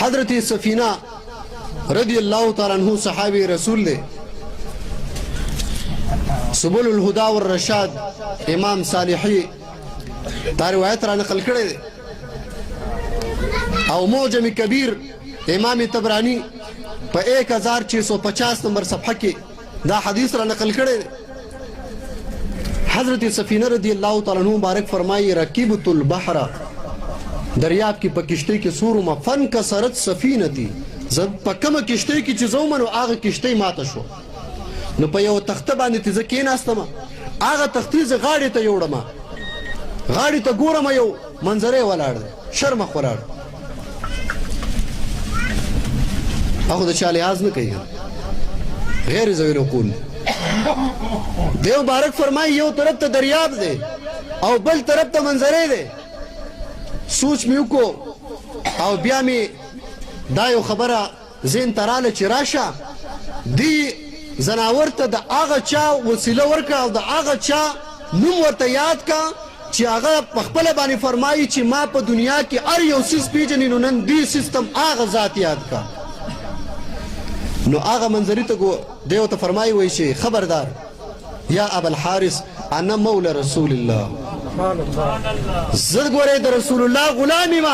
حضرت سفینہ رضی اللہ تعالیٰ عنہ صحابی رسول دے سبل الهدى والرشاد امام صالحی دا روایت را نقل کرے دے او موجم کبیر امام تبرانی پا 1650 نمبر صفحہ کی دا حدیث را نقل کرے دے حضرت سفینہ رضی اللہ تعالیٰ عنہ مبارک فرمائی رکیبت البحر دریاب کی پا کشتی کی سورما فن کسرت سفینتی زد پا کم کشتی کی چیزو منو آغا کشتی ماتا شو نو په یو تخته باندې ته زه کېناستم هغه تختې زه غاړې ته یوړم غاړې ته ګورم یو منظرې ولاړ دی شرمخ ولاړ هغه د چا لحاظ نه کوي غیر ذوی العقول دی مبارک فرمایي یو طرف ته دریاب دی او بل طرف ته منظرې دی سوچ مې وکړو او بیا مې دا یو خبره ذهن ته راله چې راشه دی زناور ته د هغه چا وسیله ورکړه او د هغه چا نوم ورته یاد کا چې هغه په خپله باندې فرمایي چې ما په دنیا کې هر یو څیز پیژني نو نن دې سیستم هغه ذات یاد کا نو هغه منظرې ته دی ورته فرمایي وایي چې خبردار یا ابوالحارث انا مولا رسول الله زه ګورې د رسول الله غلام یم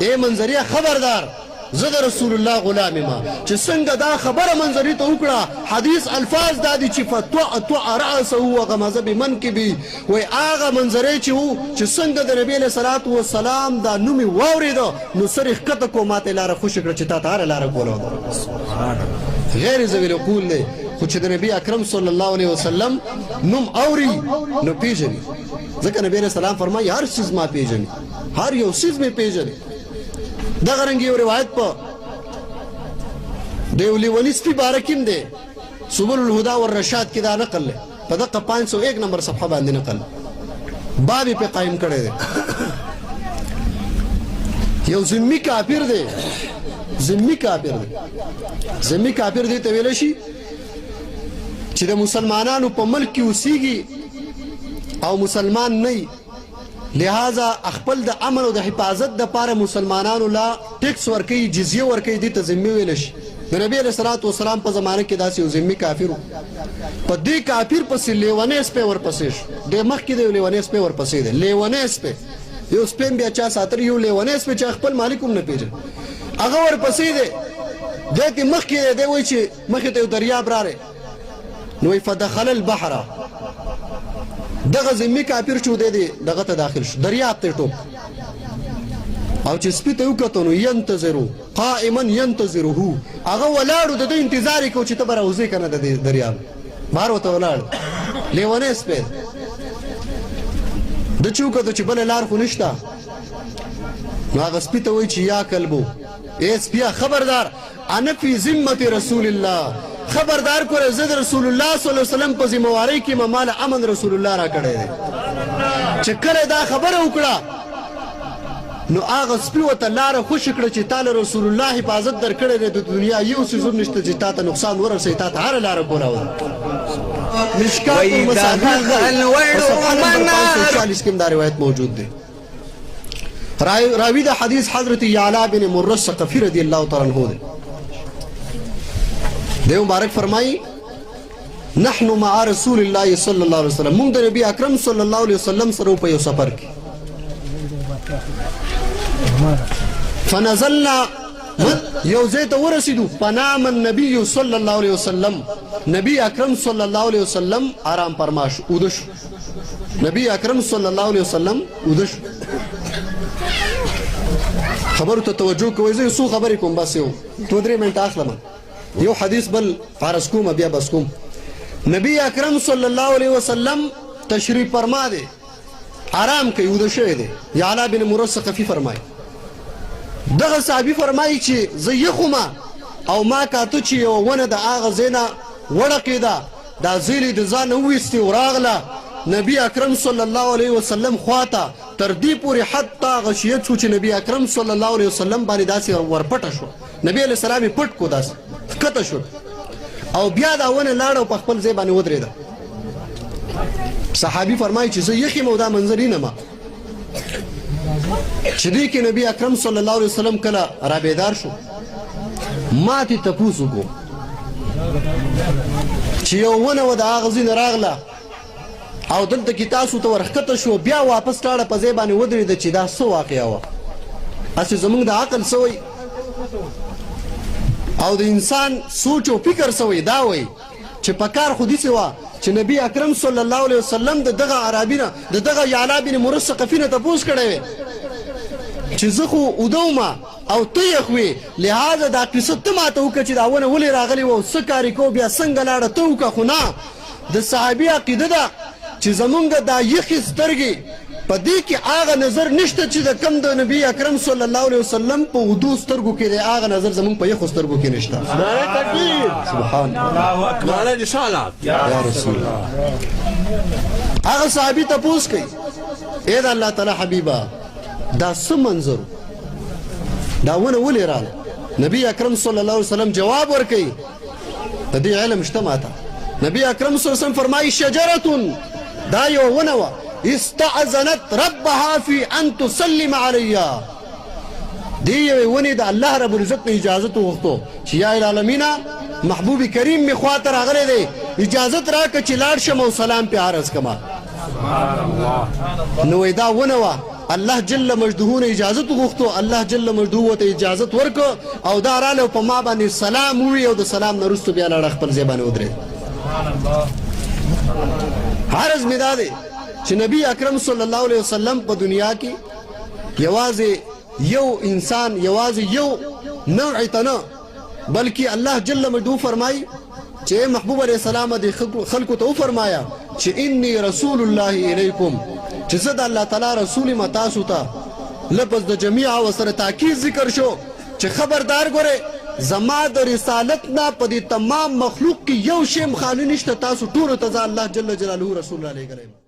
ای منظریه خبردار زه د رسول الله غلام یم چې څنګه دا خبره منظرې ته وکړه حدیث الفاظ دا دي چې فتوع رأسه وغمزه بمنکبه وایي هغه منظرې چې و چې څنګه د نبي علیه صلات وسلام دا نوم یې واورېده نو سر یې ښکته کړو ما ته یې لاره خوشې کړه چې تا ته هره لاره کوله غیر ذوی العقول دی خو چې د نبي اکرم صلی الله علیه وسلم نوم اوري نو پیژني ځکه نبي علیه السلام فرمایي هر څیز ما پیژني هر یو څیز مې پیژني دغه رنګ یو روایت په د یو لیوني سپي باره کې هم دی سبل الهدى والرشاد کې دا نقل دی په دقه 501 نمبر صفحه باندې نقل باب یې پې قایم کړی دی یو ذمي کافر دی ذمي کافر دی ته ویلی شي چې د مسلمانانو په ملک کې اوسیږي او مسلمان نه لہذا خپل د امن او د حفاظت دپاره مسلمانانو لا ټیکس ورکوي جزیه ورکوي دې ته ذمي ویلی شي د نبي علیه صلات وسلام په زمانه کې داسې یو ذمي کافر و په دې کافر پسې لیونی سپی ورپسې شو دی مخکې د یو لیونی سپی ورپسې دی لیونی سپی یو سپی هم بیا چا ساتلی یو لیونی سپی چې خپل مالک هم نه پېژني هغه ورپسې دی دی ته مخکې دی دی وایي چې مخې ته یو دریاب راغی نو وایي فدخل البحر دغه ذمي کافر چې دی دغه ته داخل شو دریاب ته ټوپ او چې سپي ته یې وکتو نو ینتظرو قائما ینتظرهو هغه ولاړو د ده انتظار یې کو چې ته به راوځې که نه د دریاب بهر ورته ولاړ لیونی سپی ده چې وکتو چې بله لار خو نشته نو هغه سپي ته وایي چې یا کلبو ای سپیه خبردار انا فی ذمت رسول الله خبردار کوره زه د رسول الله صلی الله علیه وسلم په ذموارۍ کې مال امن رسول الله را کړی دی چې کله دا خبره وکړه نو هغه سپي ورته لاره خوشې کړه چې تا له رسول الله حفاظت درکړی دی د دنیا یو څیز هم نشته چې تا ته نقصان ورسوي تا ته هره لاره کولاوه مشکات المصابیح صفحه نمبر 540 کې هم دا روایت موجود دی راوی د حدیث حضرت یعلا بن مرة الثقفی رضی الله تعالی عنہ دی دی مبارک فرمائی نحن مع رسول الله صلی الله علیه وسلم مونږ د نبی اکرم صلی الله علیه وسلم سره په یو سفر کې فنزلنا یو ځای ته ورسېدو فنام النبي صلی الله علیه وسلم نبی اکرم صلی الله علیه وسلم آرام فرما شو اوده شو نبی اکرم صلی الله علیه وسلم اوده شو خبرو ته توجه کوئ زه یو څو خبرې کوم بس یو 2-3 منټه اخلم یو حدیث بل عرض کوم بیا بس کوم نبی اکرم صلی الله علیه وسلم تشریف فرما دی آرام کوي اوده شوی دی یعلا بن مرة الثقفی فرمایي دغه صحابي فرمایي چې زه یخوم او ما کاته چې یوه ونه د هغه ځای نه وړقېده دا زیلې د ځانه وویستې وراغله نبی اکرم صلی الله علیه وسلم خواته تر دې پورې حتی غشیت شو چې نبی اکرم صلی الله علیه وسلم باندې داسې ورپټه شو نبی علیه السلام یې پټ کو داسې ښکته شو او بیا دا ونه لاړه او په خپل ځای باندې ودرېده صحابي فرمایي چې زه یخ یم او دا منظر وینم چې دې کې نبی اکرم صلی الله علیه وسلم کله را بیدار شو ما تې تپوس وکړو چې یو ونه وه د هغه ځای نه راغله او دلته کې تاسو ته ورښکته شو بیا واپس لاړه په ځای باندې ودرېده چې دا څه واقعه وه هسې زموږ د عقل څه وایي او د انسان سوچ او فکر څه وایي دا وایي چې په کار خو داسې وه چې نبی اکرم صلی الله علیه وسلم د دغه عربي نه د دغه یعلا بن مرث ثقفي نه تپوس کړی وی چې زه خو اوده ومه او ته یخ وې لهذا دا قصه ته ماته وکړه چې دا ونه ولې راغلې وه او څه کار یې کوو بیا څنګه لاړه ته وکړه خو نه د صحابي عقیده ده چې زمونږ دا یخې سترګې په دې کې هغه نظر نشته چې د کم د نبی اکرم صلی الله علیه وسلم په اوږدو سترګو کې دی هغه نظر زمونږ په یخو سترګو کې نشته سبحان الله یا رسول الله هغه صحابي تپوس کوي ای د الله تعالی حبیبه دا څه منظر دا ونه ولې راغله نبی اکرم صلی الله علیه وسلم جواب ورکوي د دې علم شته ماته نبی اکرم صلی الله علیه وسلم فرمایي شجرة دا یو ونه وه استعذنت ربها في ان تسلم عليها دې یوې ونې د الله رب العزت نه اجازت وغوښتو چې یا العالمین محبوب کریم مې خواته راغلی دی اجازت راکړه چې لاړ شم او سلام پې عرض کړم نو دا ونه وه الله جل مجدهو نه اجازت وغوښتو الله جل مجدهو ورته اجازت ورکړه او دا راله په ما باندې سلام ووي او د سلام نه وروسته بیا لاړه خپل ځای باندې ودرېد عرض مې دا دی چې نبی اکرم صلی الله علیه وسلم په دنیا کې یوازې یو انسان یوازې یو نوع ته نه بلکې الله جل مجدهو فرمایي چې محبوب علیه السلام دې خلکو ته وفرمایا چې انی رسول الله الیکم چې زه د الله تعالی رسول یم تاسو ته لفظ د جمیع ورسره تاکید ذکر شو چې خبردار ګورئ زما د رسالت نه په دې تمام مخلوق کې یو شی هم خالي نشته تاسو ټولو ته زه الله جل جلاله رسول الله علیه